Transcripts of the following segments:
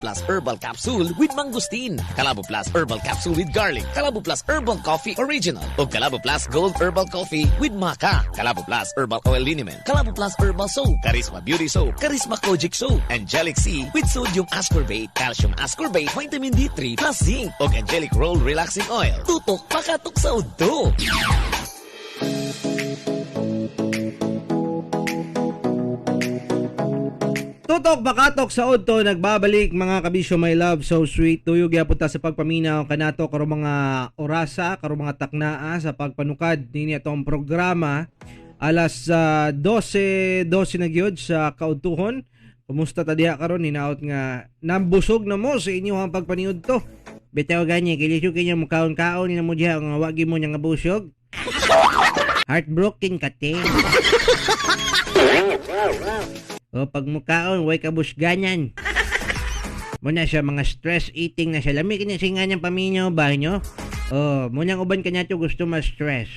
Plus Herbal Capsule with Mangustin, Calabo Plus Herbal Capsule with Garlic, Calabo Plus Herbal Coffee Original, o Calabo Plus Gold Herbal Coffee with Maca, Calabo Plus Herbal Oil Liniment, Calabo Plus Herbal Soap, Charisma Beauty Soap, Charisma Kojic Soap, Angelic C with Sodium Ascorbate, Calcium Ascorbate, Vitamin D3 plus Zinc, o Angelic Roll Relaxing Oil. Tutok, makatok sa udo. Tutok bakatok sa udto nagbabalik mga kabisyo my love so sweet tuyog gyapon ta sa pagpaminaw kanato karo mga orasa karo mga taknaa sa pagpanukad nini atong programa alas 12 na gyud sa kaudtuhon. Kumusta ta diha karon hinaot nga nambusog na mo sa inyong pagpaniud to. Bitaw gani kilisyo kinyo mo kaon-kaon nila mo diha nga wagi mo nya nga busog. Heartbroken ka te. O pag mukaon, way kabusganyan. Muna siya mga stress eating na siya. Lami kinisingan niyang paminyo ba nyo? O, munang uban kanya to gusto ma-stress.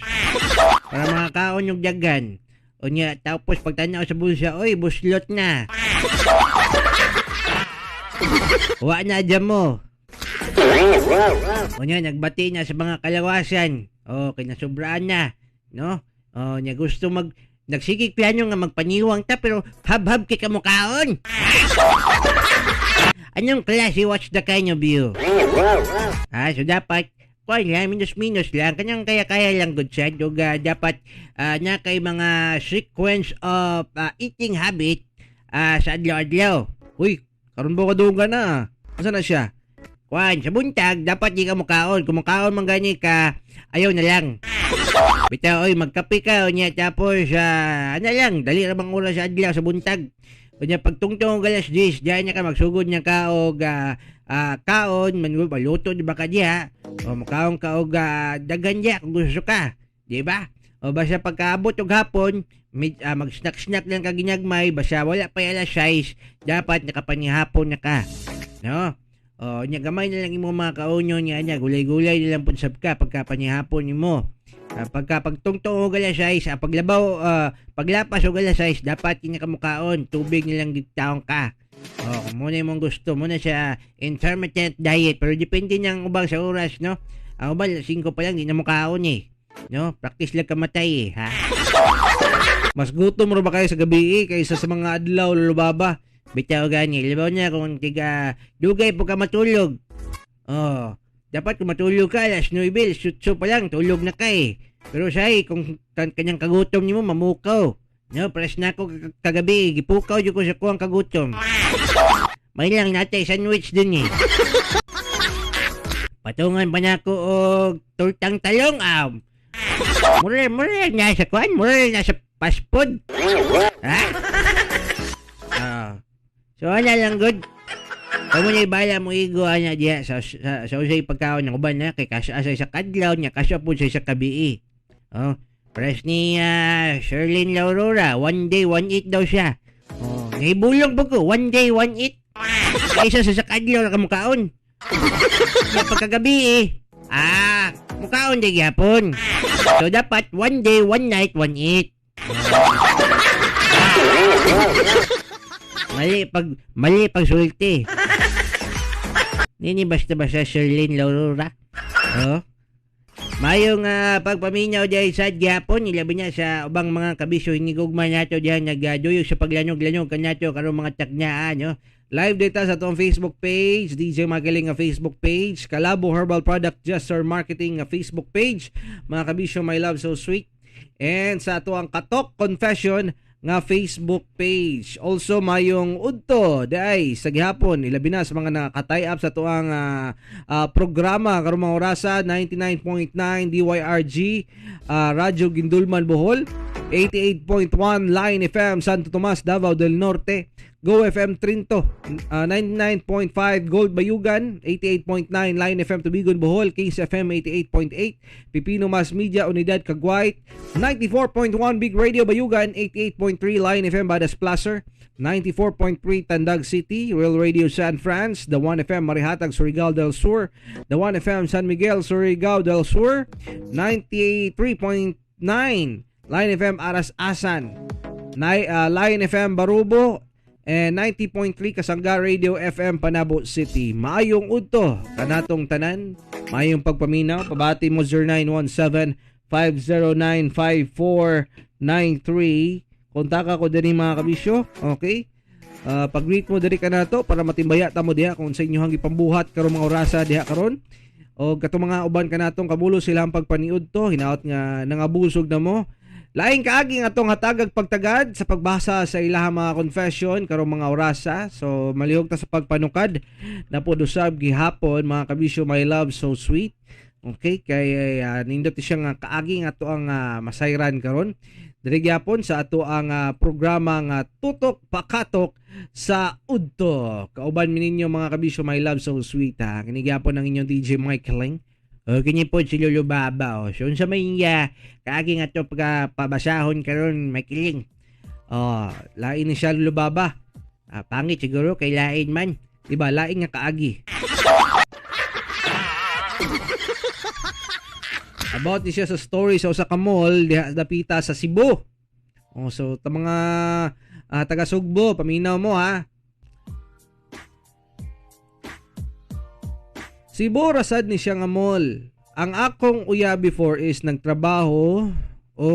Para mga kaon yung dagan. O niya, tapos pagtanaw sa bulsa, oy, buslot na. Huwag na dyan mo. O niya, nagbati na sa mga kalawasan. O, kinasubraan na. No? O niya, gusto nagsigig piano nga magpaniwang ta pero hab-hab kay kamukaon. Anong klase watch the kind of you? So dapat minus lang kanyang kaya lang good side ug dapat na kay mga sequence of eating habit sa adlaw-adlaw. Uy, karon ba kaduga na? Asa na siya? Sa buntag dapat di ka mukaon. Kung mukaon man gani ka, ayaw na lang. Bitaw, oy, magkape ka, o niya, tapos, ano lang, dali ramang oras sa adlaw sa buntag. O niya, pagtungtong galas 10, diyan niya ka, magsugod niya ka, o kaon, maluto, di ba ka diya? O makaon ka, o dagan diya, kung gusto ka, di ba? O basta pagkaabot o hapon, mag-snack-snack lang kaginyagmay, basta wala pa alas 6, dapat nakapanihapon na ka. No? O niya, gamay na lang imo mga kaonyo niya, gulay-gulay na lang punsab ka, pagkapanihapon mo. Pagtungtong o galas 6, paglapas o galas 6, dapat kinakamukaon, tubig nilang gitaon ka. Kung muna yung gusto, muna sa intermittent diet, pero depende niyang ubang sa oras, no? Ang ubang, 5 pa lang, di na mukaon eh. No? Practice lang kamatay eh, ha? Mas gutom ro ba kayo sa gabi kaysa sa mga adlaw, lulubaba? Bitaw gani, libaw niya kung dugay po ka matulog. Dapat kung matulog ka, alas 9, sutso pa lang, tulog na ka eh. Pero say, kung kanyang kagutom niyo mo, mamukaw. No, press na ako kagabi, gipukaw yung ko sa kuwang kagutom. May lang natay sandwich din eh. Patungan pa na ako o tortang talong, mura na sa kuwan, mura na sa fast food. Ha? So, ano lang good? Kamo niya ibala mo igo niya diya sa usay pagkaon ng uban na kay kasya asay sa kadlaw niya kasya po sa kabii. Press ni Sherlyn Laurora, 1 day 1 eat daw siya. Naibulong po ko, 1 day 1 eat. Kaysa sa kadlaw na kamukaon. Kaya pagkagabi mukaon di gyapon. So dapat 1 day 1 night 1 eat. Mali pag sulti. Nini basta-basta Sherlyn Laurora. Mayong pagpaminaw diay sa gyapon ilabi niya sa ubang mga kabisyo hinigugma nato diyan nagduyog sa paglanog-lanog kanato karon mga taknyaan no. Live data sa atong Facebook page, DJ Magaling nga Facebook page, Calabo Herbal Product Jester Marketing nga Facebook page, mga kabisyo my love so sweet. And sa ato ang Katok Confession nga Facebook page. Also mayong udto day sa gihapon ilabi na sa mga nakatay up sa tuang programa karong mga orasa 99.9 DYRG Radyo Gindulman Bohol, 88.1 Line FM Santo Tomas Davao del Norte, Go FM Trinto, 99.5 Gold Bayugan, 88.9 Line FM Tubigon Bohol, Case FM 88.8, Pipino Mass Media Unidad Caguay, 94.1 Big Radio Bayugan, 88.3 Line FM Badas Placer, 94.3 Tandag City, Real Radio San Francisco, The 1 FM Marihatag Surigao del Sur, The 1 FM San Miguel Surigao del Sur, 93.9 Line FM Aras Asan, Line FM Barubo, and 90.3 Kasangga Radio FM Panabo City. Maayong udto kanatong tanan, maayong pagpaminaw. Pabati mo 0917-509-5493. Kontaka ko din mga kabisyo, okay? Pag-greet mo diri ka na to para matimbaya ta mo diha kung sa inyohang ipambuhat karong mga orasa diha karon. O katong mga uban kanatong kabulo silang pagpaniud to, hinaot nga nangabusog na mo. Laing kaagi nga atong hatagag pagtagad sa pagbasa sa ilahang mga confession karong mga orasa. So malihog ta sa pagpanukad na pod usab gihapon mga kabisyo, my love so sweet. Okay, kay nindot siya nga kaagi nga ato ang masayran karon. Diri gyapon sa ato ang programa nga Tutok Pakatok sa Udto. Kauban mi ninyo mga kabisyo, my love so sweet ha. Kini gyapon ang inyong DJ Michaeling. O kini po si Lolo Baba. So unsa may kaagi nga to pabasahon karon Michaeling. Lain ni siya Lolo Baba. Pangit siguro kay lain man. Diba lain nga kaagi. About ni siya sa story sa usa ka mall diha dapita sa Cebu. So ta mga taga Sugbo, paminaw mo ha. Cebu rasad ni siya nga mall. Ang akong uya before is nagtrabaho o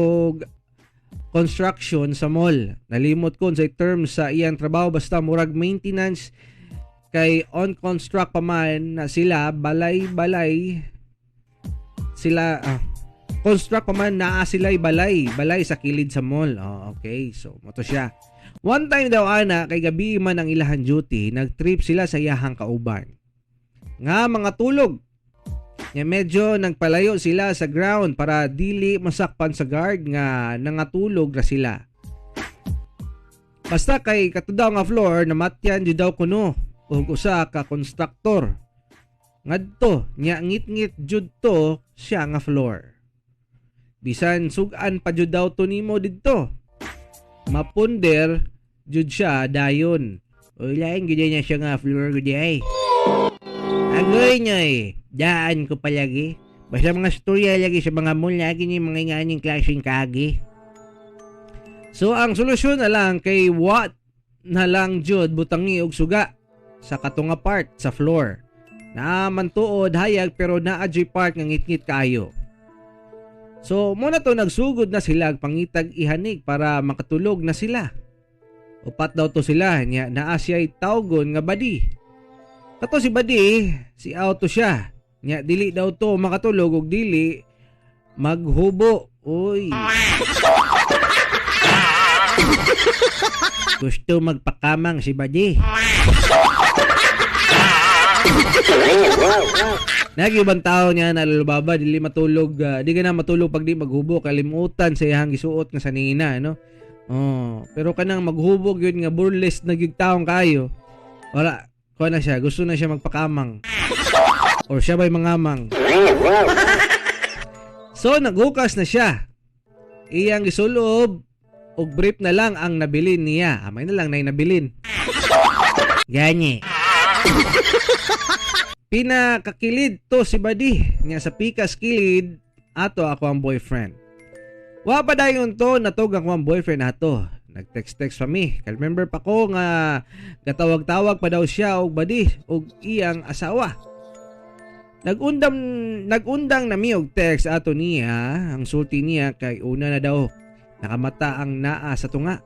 construction sa mall. Nalimot ko sa term sa iyang trabaho, basta murag maintenance kay on construct pa man na sila, balay sila construct pa man naa sila'y balay sa kilid sa mall. Okay, so moto siya. One time daw ana kay gabi man ang ilahan duty, nagtrip sila sa iyahang kauban nga mga tulog. Nga medyo nagpalayo sila sa ground para dili masakpan sa guard nga nangatulog ra sila. Basta kay katudaw nga floor namatyan jud daw kuno ug usa ka constructor. Ngadto nya ngit-ngit jud to siya nga floor. Bisan sugan pa jud daw to nimo didto. Mapunder jud siya dayon. O lain gid niya siya nga floor gid ay. Agoy nyoy, daan ko palagi. Basta mga storya lagi sa mga mall lagi ni mga nganing klaseng kagi. So ang solusyon na lang kay what na lang jud butangi og suga sa katunga part sa floor. Naaman tuod hayag pero naa-jay part nga ngit-ngit kayo. So muna to nagsugod na sila pangitag ihanig para makatulog na sila. Upat daw to sila nya naa siya'y tawgon nga badi. Kato si badi, si auto siya. Nya dili daw to makatulog og dili maghubo. Uy. Gusto magpakamang si badi. Nagibang tao niya na lalababa, dili matulog, di ka na matulog pag di maghubo, kalimutan sa iyang gisuot nga sanina, no? Pero kanang maghubog yun nga burlesque na taong kayo, wala, kuha na siya, gusto na siya magpakamang. Or siya ba'y mangamang? So, naghukas na siya. Iyang gisulob, og brief na lang ang nabilin niya. Amay na lang na nabilin. Ganyi. Pinakakilid to si badi nga sa pikas kilid ato ako ang boyfriend. Wa pa dayon to natog ako ang boyfriend ato. Nag-text pa mi. Remember pa ko nga gatawag-tawag pa daw siya og badi og iyang asawa. Nagundang na mi og text ato niya. Ang sulti niya kay una na daw nakamata ang naa sa tunga.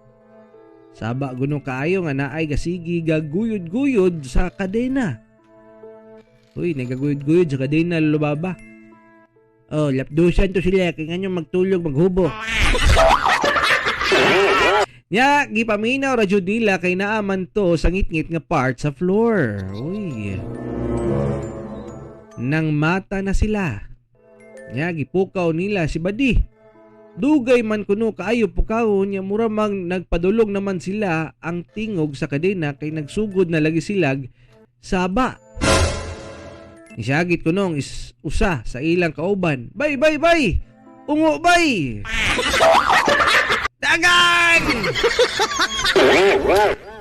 Saba guno kaayo nga naay gasigi gaguyod-guyod sa kadena. Uy, nagaguyod-guyod sa kadena lubaba. Lapdusan to sila kaya nga magtulog maghubo. Nya gipaminaw ra jud nila kay naaman to sa ngit-ngit nga part sa floor. Uy. Nang mata na sila. Nya gipukaw nila si badi. Dugay man kuno kaayo pukaw nya muramang nagpadulong naman sila ang tingog sa kadena kay nagsugod na lagi silag saba. Isagit ko nung usa sa ilang kauban. Bay! Ungo bay! Dagan!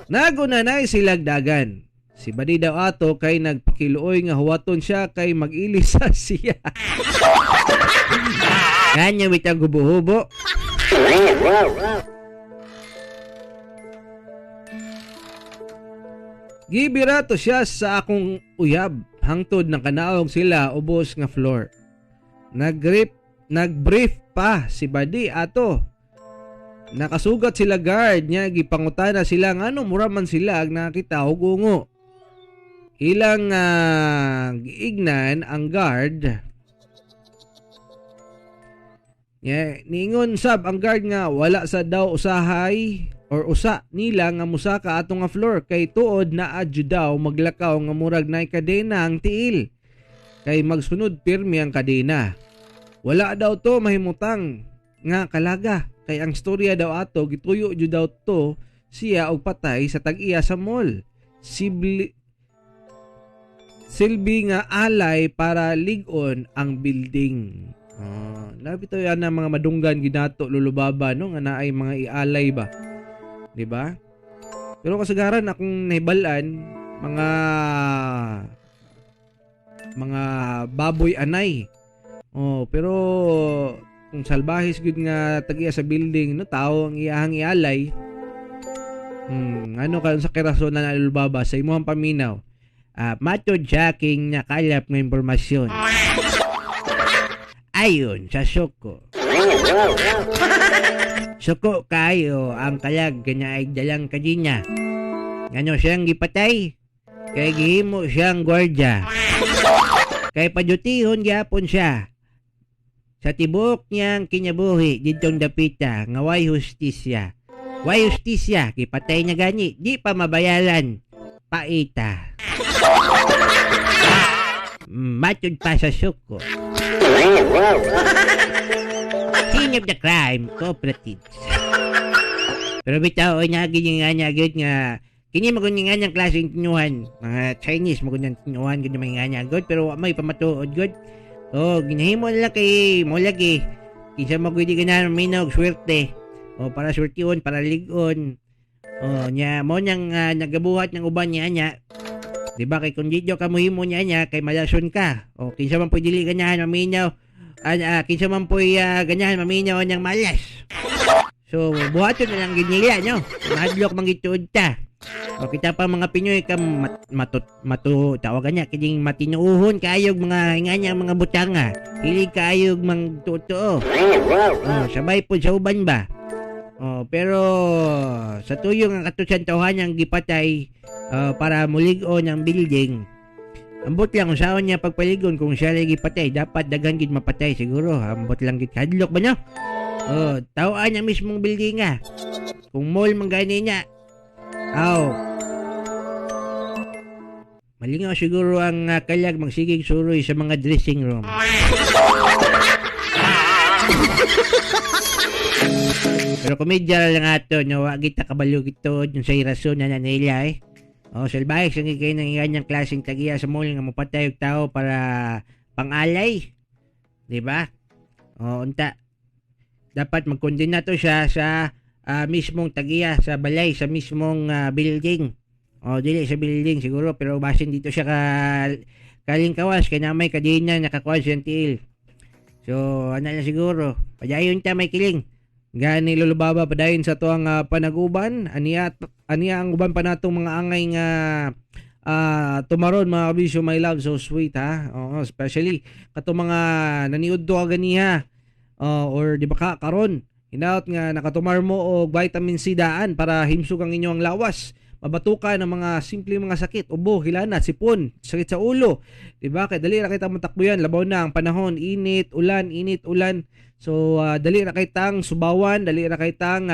Nagunanay silag dagan. Si badi daw ato kay nagpakiluoy nga huwaton siya kay mag-ilis sa siya. Kanya mitang gubo-hubo. Gibira to siya sa akong uyab hangtod ng kanaog sila ubos nga floor. Nagbrief pa si Badi ato. Nakasugat sila guard niya, gipangutana sila nga ano mura man sila ag nakita og ungo. Ilang giignan ang guard. Niingon sab ang guard nga wala sa daw usahay or usa nila nga musaka ato nga floor kay tuod na adyo daw maglakaw nga murag nay kadena ang tiil. Kay magsunod pirmi ang kadena. Wala daw to mahimutang nga kalaga kay ang storya daw ato gituyo jud daw to siya og patay sa tag-iya sa mall. Silbi nga alay para ligon ang building. Labi to yan ang mga madunggan ginato lulubaba no nga naay mga ialay ba. 'Di ba? Pero kasagaran akong nahibalan mga baboy anay. Pero kung salbahis gud nga tagiya sa building no tao ang iyahang ialay. Ano ka sa kirason na nalulubaba sa imong paminaw? Matod sa aking nakalap ng impormasyon. Ayon sa Suko. Suko kayo ang kalag kanya ay dalang kadinya. Ano siyang gipatay? Kay gihimo siyang gwardya. Kay padutihon gyapon siya. Sa tibok niyang kinyabuhi didtong dapita nga way hustisya. Way hustisya gipatay niya gani, di pa mabayaran. Paita. Matod pa sa Suko. Scene of the crime, cooperatives. Pero bitaw ay nagiging nga kini magunin nga niyang klaseng tinuhan. Mga Chinese magunin tinuhan gud may nga niya good pero may pamatuod good. Ginahimo nila kay mo lagi. Kinsa magudi ka na minog swerte. Para swertihon, para ligon. Nya mo niyang nagabuhat ng uban niya. Diba kay kung dito ka muhimo niya kay malason ka. Kinsa man po dili ganyahan maminaw. Kinsa man po ganyahan maminaw niyang malas. So buhaton na lang ginila no. Madlok mangituod ta. Kita pa mga Pinoy ka tawagan niya kining matinuuhon kaayog mga inganya mga butanga. Hilig kaayog mang totoo. Sabay po sa uban ba. Pero sa tuyo nga katusan tawhan niyang gipatay para muligon ang building. Ambot lang kung saan niya pagpaligon kung siya lagi patay. Dapat daghan gid mapatay siguro. Ambot lang gid kadlok ba niya? Tawaan niya mismong building nga. Kung mall man gani niya. Malingaw siguro ang kalag magsigig suroy sa mga dressing room. Pero komedya lang ato, no, wag kita kabalo gito yung sa irason na nila eh. Salbahe sa kayo ng ganyang klaseng tagiya sa mall nga mapatay yung tao para pangalay. Diba? Unta. Dapat magkondena to siya sa mismong tagiya, sa balay, sa mismong building. Dili sa building siguro, pero basin dito siya kalingkawas, kaya na may kadina nakakuha siyang tiil. So, ano na siguro, padayon ta may kiling. Gani lulubaba padayon sa tuang panaguban. Aniya ang uban pa natong mga angay nga tumaron mga kabisyo, my love, so sweet ha. Especially katong mga naniud to ganiha or di ba karon hinaut nga nakatumar mo og vitamin C daan para himsog ang inyong lawas. Mabatuka ng mga simple mga sakit, ubo, hilana, sipon, sakit sa ulo. Diba? Kaya dali ra kita matakbo yan. Labaw na ang panahon, init, ulan. So, dali ra kitang subawan, dali ra kitang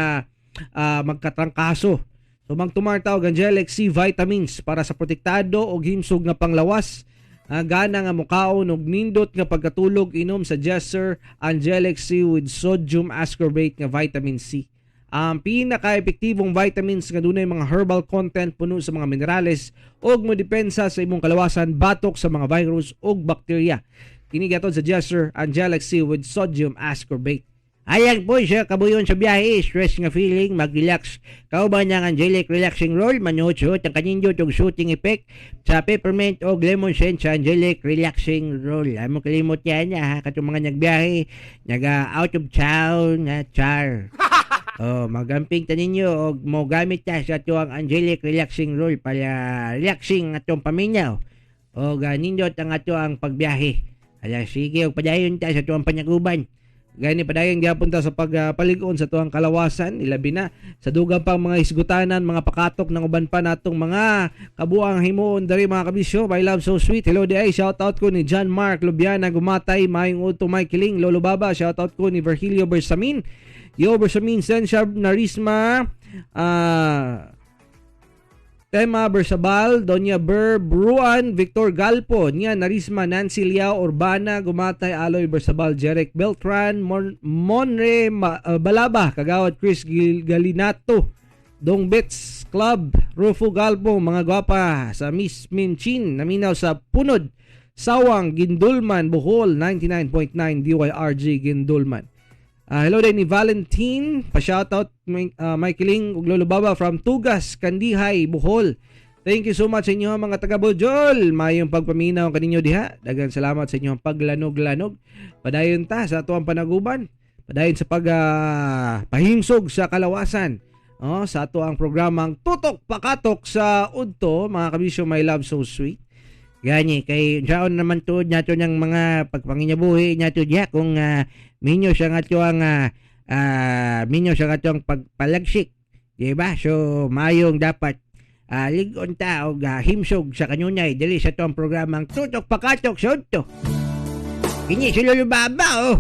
magkatrangkaso. So, magtumar tawag Angelic C vitamins para sa protektado o himsog nga panglawas. Gana nga mukaon og nindot nga pagkatulog inom sa Jesser Angelic C with sodium ascorbate nga vitamin C. Ang pinaka-epektibong vitamins nga dunay mga herbal content puno sa mga minerales ug modepensa sa imong kalawasan batok sa mga virus ug bakterya. Kini gaton sa Jesser Angelic C with sodium ascorbate. Ayan po siya kabuyon sa biyahe, stress nga feeling, mag-relax. Kauban ng Angelic Relaxing Roll, manuot-suot ang kanindyo tog shooting effect sa peppermint o lemon scent sa Angelic Relaxing Roll. Ay mo kalimot yan ha, katong mga nagbiyahe, out of town, char. Magamping ta ninyo og mo gamit ta sa tuang angelic relaxing roll para relaxing atong paminaw. O nindot ang atuang pagbiyahe. Ala sige og padayon ta sa tuang panyaguban. Gani padayon gyapon ta sa pagpaligon sa tuang kalawasan, ilabi na sa dugang pang mga isgutanan, mga pakatok ng uban pa natong mga kabuang himuon diri mga kabisyo. My love so sweet. Hello day. Shout out ko ni John Mark Lubiana Gumatay, Mayong Uto May Kiling, Lolo Baba. Shout out ko ni Virgilio Bersamin. Yo Bersamin Sensha Narisma, Tema Bersabal, Doña Bruan, Victor Galpo, Nia Narisma, Nancy Liao, Urbana, Gumatay, Aloy Bersabal, Jeric Beltran, Monre Balaba, Kagawad Chris Galinato, Dong Bits Club, Rufo Galpo, mga gwapa sa Miss Minchin, naminaw sa Punod, Sawang, Gindulman, Bohol, 99.9 DYRG Gindulman. Hello din ni Valentine, pa-shoutout Michaeling ug Lolo Baba from Tugas, Kandihay, Bohol. Thank you so much sa inyo mga taga Bojol. Mayong pagpaminaw kaninyo diha. Daghang salamat sa inyong paglanog-lanog. Padayon ta sa atuang panaguban. Padayon sa pahingsog sa kalawasan. Sa atuang programang Tutok Pakatok sa Udto, mga kabisyo, My Love So Sweet. Gani kay jaon naman tuod nato ng mga pagpanginyabuhi nato diha kung minyo siya nga tuang minyo siya nga tuang pagpalagsik, di ba? So mayong dapat ligon ta og himsog sa kanyunay dili sa tuang programang Tutok Pakatok sa Udto. Kini si Lolo Baba